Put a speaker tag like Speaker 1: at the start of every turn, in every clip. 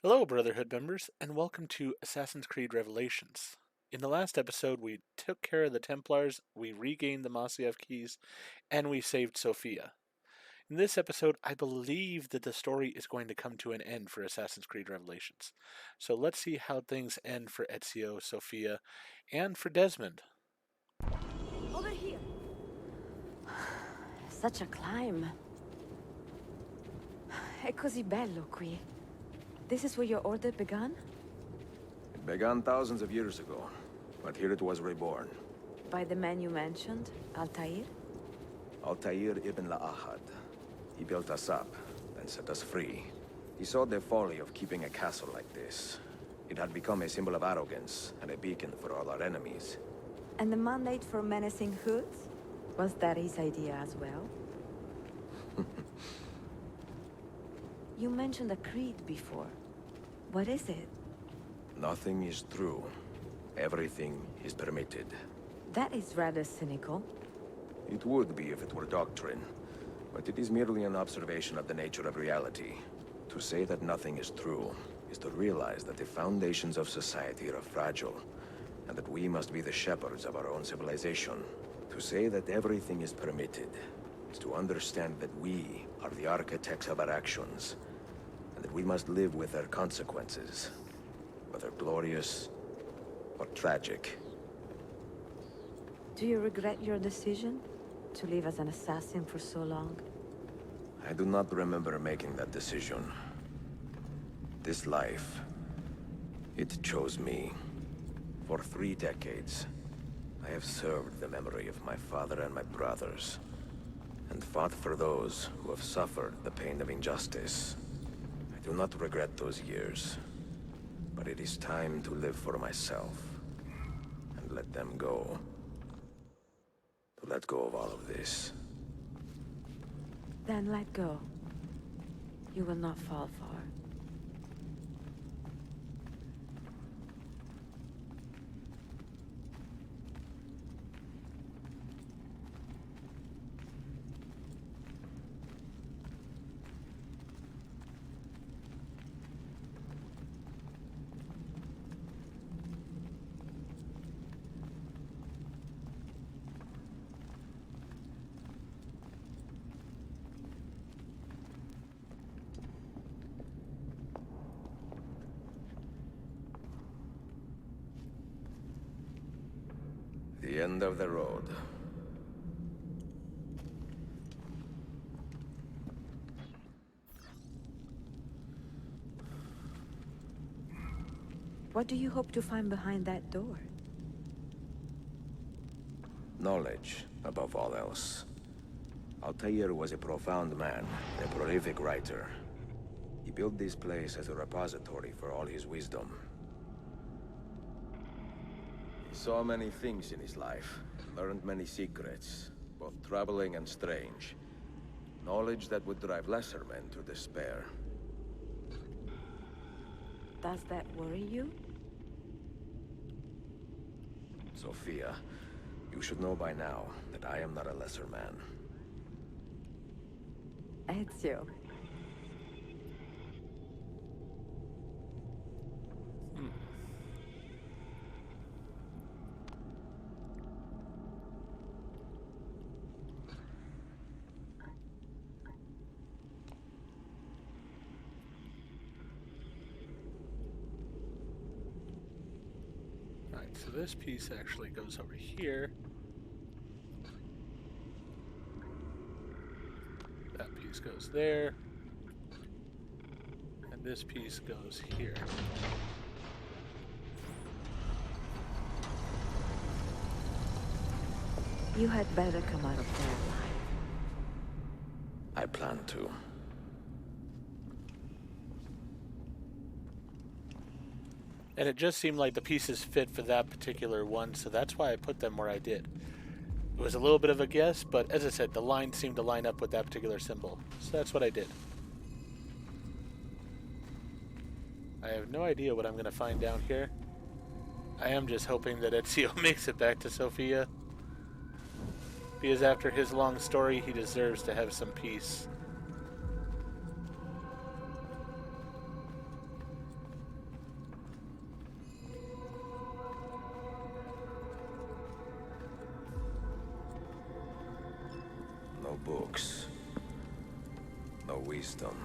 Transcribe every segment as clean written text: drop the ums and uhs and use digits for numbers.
Speaker 1: Hello, Brotherhood members, and welcome to Assassin's Creed Revelations. In the last episode, we took care of the Templars, we regained the Masayaf keys, and we saved Sofia. In this episode, I believe that the story is going to come to an end for Assassin's Creed Revelations. So let's see how things end for Ezio, Sofia, and for Desmond.
Speaker 2: Over here. Such a climb. È così bello qui. This is where your order began?
Speaker 3: It began thousands of years ago, but here it was reborn.
Speaker 2: By the man you mentioned, Altair?
Speaker 3: Altair ibn La'ahad. He built us up, then set us free. He saw the folly of keeping a castle like this. It had become a symbol of arrogance and a beacon for all our enemies.
Speaker 2: And the mandate for menacing hoods? Was that his idea as well? You mentioned a creed before. What is it?
Speaker 3: Nothing is true. Everything is permitted.
Speaker 2: That is rather cynical.
Speaker 3: It would be if it were doctrine, but it is merely an observation of the nature of reality. To say that nothing is true is to realize that the foundations of society are fragile, and that we must be the shepherds of our own civilization. To say that everything is permitted is to understand that we are the architects of our actions, and that we must live with their consequences, whether glorious or tragic.
Speaker 2: Do you regret your decision to live as an assassin for so long?
Speaker 3: I do not remember making that decision. This life, it chose me. For 3 decades, I have served the memory of my father and my brothers, and fought for those who have suffered the pain of injustice. I do not regret those years, but it is time to live for myself, and let them go. To let go of all of this.
Speaker 2: Then let go. You will not fall far.
Speaker 3: The end of the road.
Speaker 2: What do you hope to find behind that door?
Speaker 3: Knowledge, above all else. Altair was a profound man, a prolific writer. He built this place as a repository for all his wisdom. He saw many things in his life, learned many secrets, both troubling and strange. Knowledge that would drive lesser men to despair.
Speaker 2: Does that worry you?
Speaker 3: Sofia, you should know by now that I am not a lesser man.
Speaker 2: Ezio.
Speaker 1: Alright, so this piece actually goes over here. That piece goes there. And this piece goes here.
Speaker 2: You had better come out of there alive.
Speaker 3: I plan to.
Speaker 1: And it just seemed like the pieces fit for that particular one, so that's why I put them where I did. It was a little bit of a guess, but as I said, the lines seemed to line up with that particular symbol. So that's what I did. I have no idea what I'm going to find down here. I am just hoping that Ezio makes it back to Sofia. Because after his long story, he deserves to have some peace.
Speaker 3: wisdom.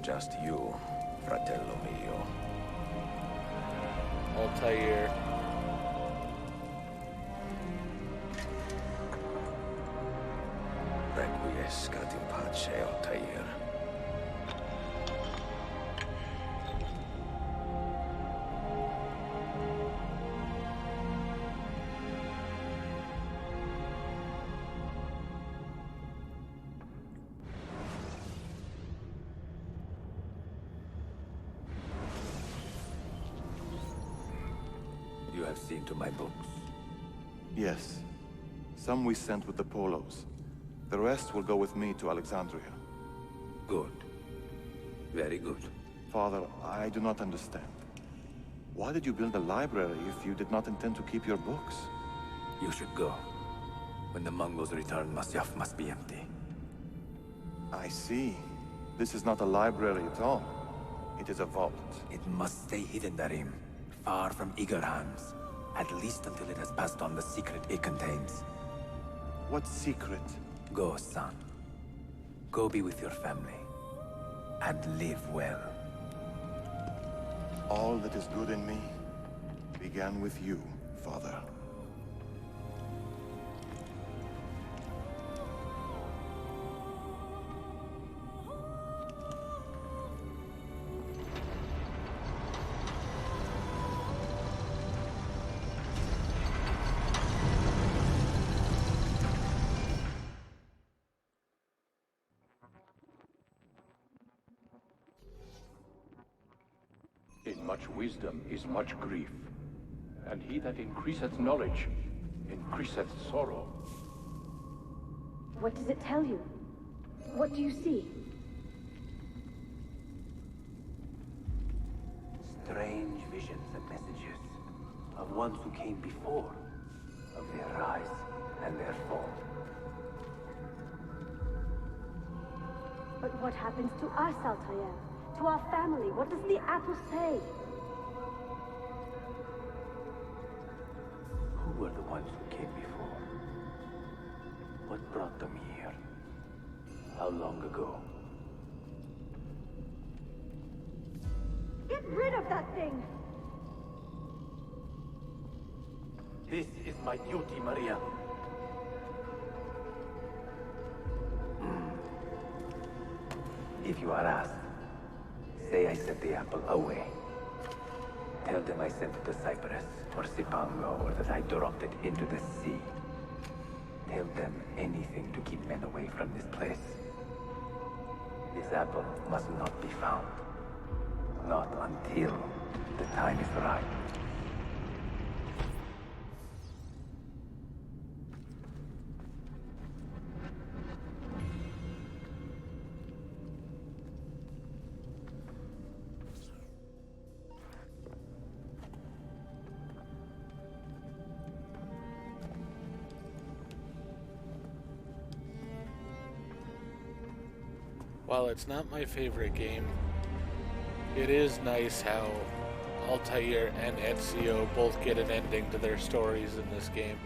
Speaker 3: Just you, fratello mio.
Speaker 1: Altair.
Speaker 3: Requiescat in pace, Altair.
Speaker 4: You have seen to my books.
Speaker 5: Yes. Some we sent with the Polos. The rest will go with me to Alexandria.
Speaker 4: Good. Very good.
Speaker 5: Father, I do not understand. Why did you build a library if you did not intend to keep your books?
Speaker 4: You should go. When the Mongols return, Masayaf must be empty.
Speaker 5: I see. This is not a library at all. It is a vault.
Speaker 4: It must stay hidden, Darim. Far from eager hands. At least until it has passed on the secret it contains.
Speaker 5: What secret?
Speaker 4: Go, son. Go be with your family. And live well.
Speaker 5: All that is good in me began with you, Father.
Speaker 6: In much wisdom is much grief, and he that increaseth knowledge increaseth sorrow.
Speaker 7: What does it tell you? What do you see?
Speaker 4: Strange visions and messages of ones who came before, of their rise and their fall.
Speaker 7: But what happens to us, Altair? To our family? What does the apple say?
Speaker 4: Who were the ones who came before? What brought them here? How long ago?
Speaker 7: Get rid of that thing!
Speaker 4: This is my duty, Maria. If you are asked, say I sent the apple away. Tell them I sent it to Cyprus, or Cipango, or that I dropped it into the sea. Tell them anything to keep men away from this place. This apple must not be found. Not until the time is right.
Speaker 1: While it's not my favorite game, it is nice how Altair and Ezio both get an ending to their stories in this game.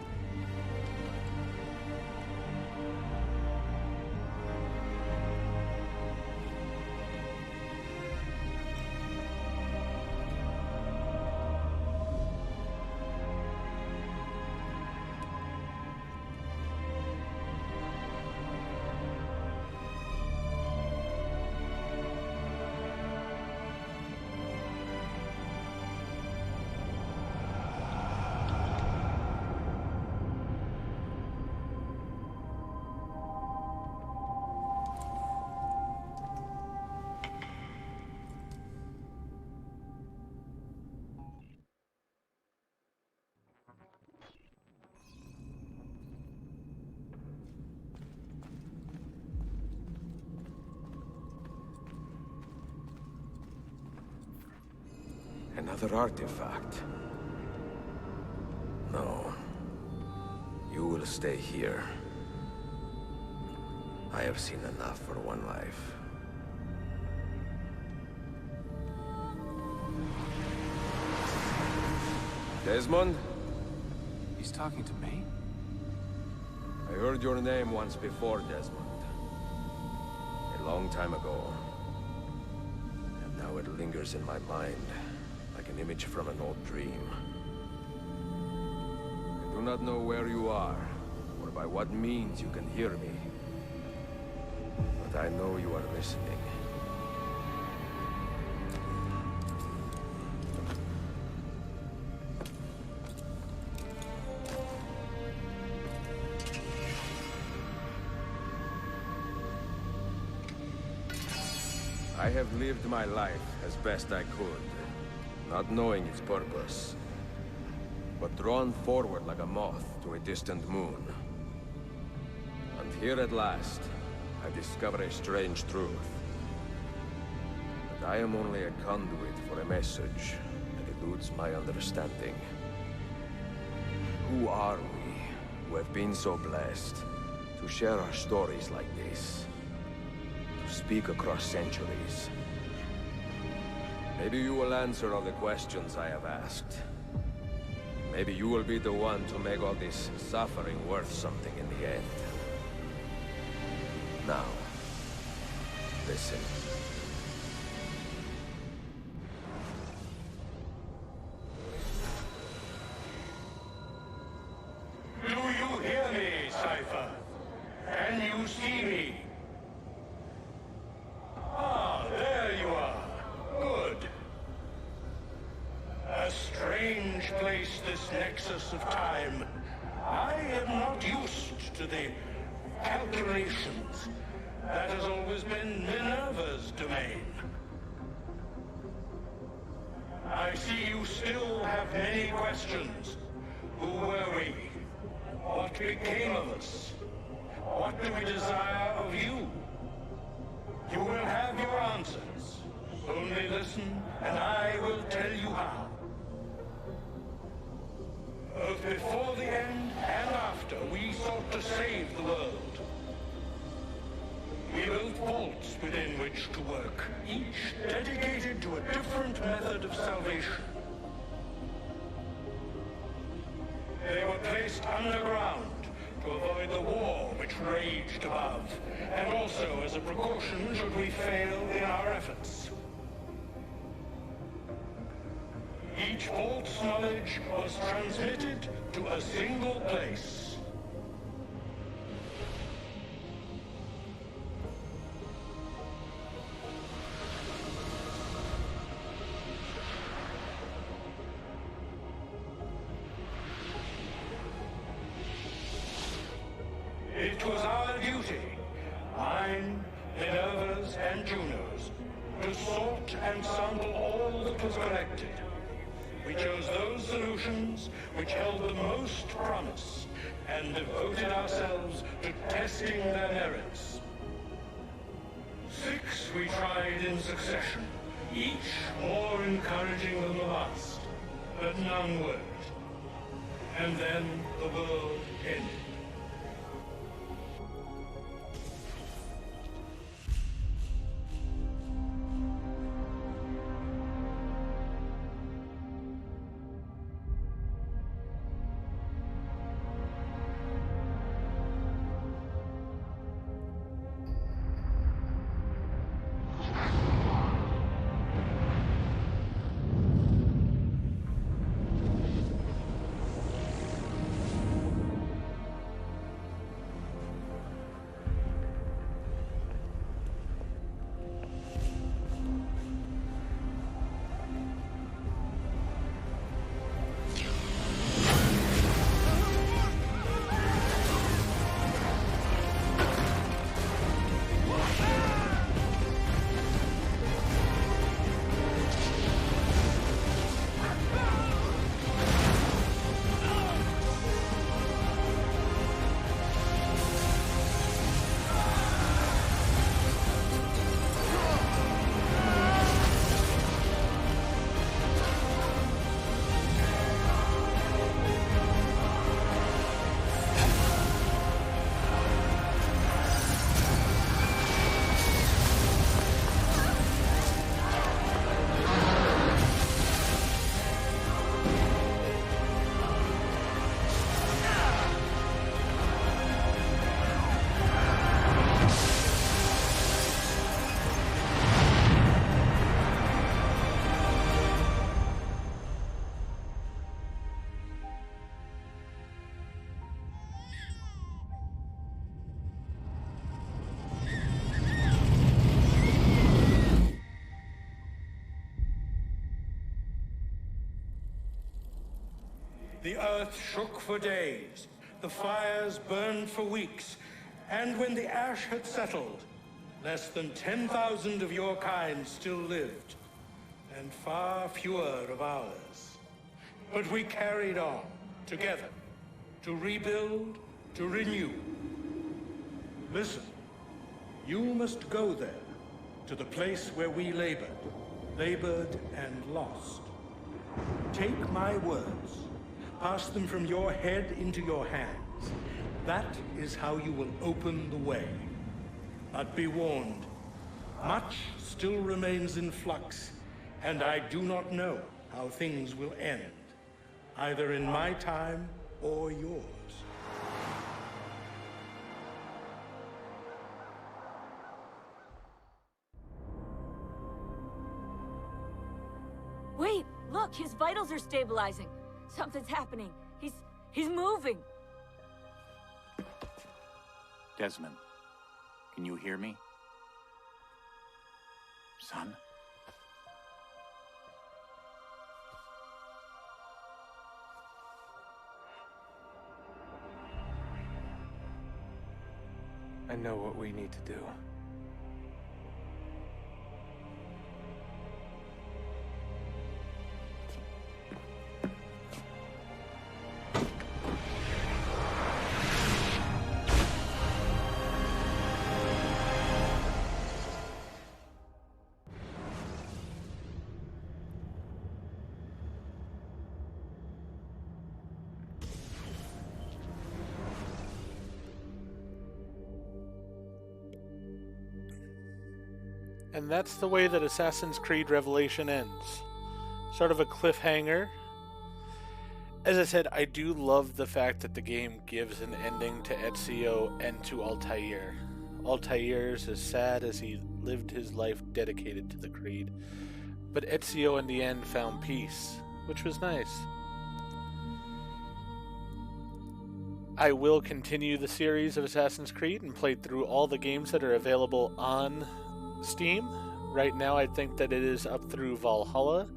Speaker 3: Another artifact. No. You will stay here. I have seen enough for one life. Desmond?
Speaker 8: He's talking to me?
Speaker 3: I heard your name once before, Desmond. long time ago. And now it lingers in my mind, like an image from an old dream. I do not know where you are, or by what means you can hear me. But I know you are listening. I have lived my life as best I could, not knowing its purpose, but drawn forward like a moth to a distant moon. And here at last, I discover a strange truth. That I am only a conduit for a message that eludes my understanding. Who are we, who have been so blessed, to share our stories like this? To speak across centuries? Maybe you will answer all the questions I have asked. Maybe you will be the one to make all this suffering worth something in the end. Now, listen.
Speaker 6: Do you hear me, Cypher? Can you see me? Ah, there you are. Good. A strange place, this nexus of time. I am not used to the calculations. That has always been Minerva's domain. I see you still have many questions. Who were we? What became of us? What do we desire of you? You will have your answers. Only listen, and I will tell you how. Both before the end and after, we sought to save the world. We built vaults within which to work, each dedicated to a different method of salvation. They were placed underground to avoid the war which raged above, and also as a precaution should we fail in our efforts. Each vault's knowledge was transmitted to a single place. It was our duty, mine, Minerva's, and Juno's, to sort and sample all that was collected. We chose those solutions which held the most promise, and devoted ourselves to testing their merits. 6 we tried in succession, each more encouraging than the last, but none worked. And then the world ended. The earth shook for days, the fires burned for weeks, and when the ash had settled, less than 10,000 of your kind still lived, and far fewer of ours. But we carried on, together, to rebuild, to renew. Listen, you must go there, to the place where we labored and lost. Take my words, pass them from your head into your hands. That is how you will open the way. But be warned, much still remains in flux, and I do not know how things will end, either in my time or yours.
Speaker 2: Wait, look, his vitals are stabilizing. Something's happening. He's moving.
Speaker 8: Desmond, can you hear me? Son?
Speaker 9: I know what we need to do.
Speaker 1: And that's the way that Assassin's Creed Revelation ends. Sort of a cliffhanger. As I said, I do love the fact that the game gives an ending to Ezio and to Altair. Altair is as sad as he lived his life dedicated to the Creed. But Ezio in the end found peace, which was nice. I will continue the series of Assassin's Creed and play through all the games that are available on Steam. Right now I think that it is up through Valhalla,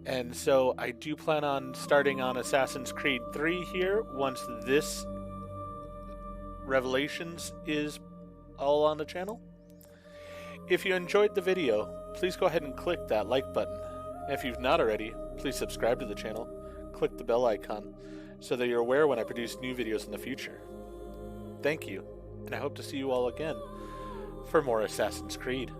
Speaker 1: and so I do plan on starting on Assassin's Creed 3 here once this Revelations is all on the channel. If you enjoyed the video, please go ahead and click that like button. If you've not already, please subscribe to the channel, click the bell icon so that you're aware when I produce new videos in the future. Thank you, and I hope to see you all again for more Assassin's Creed.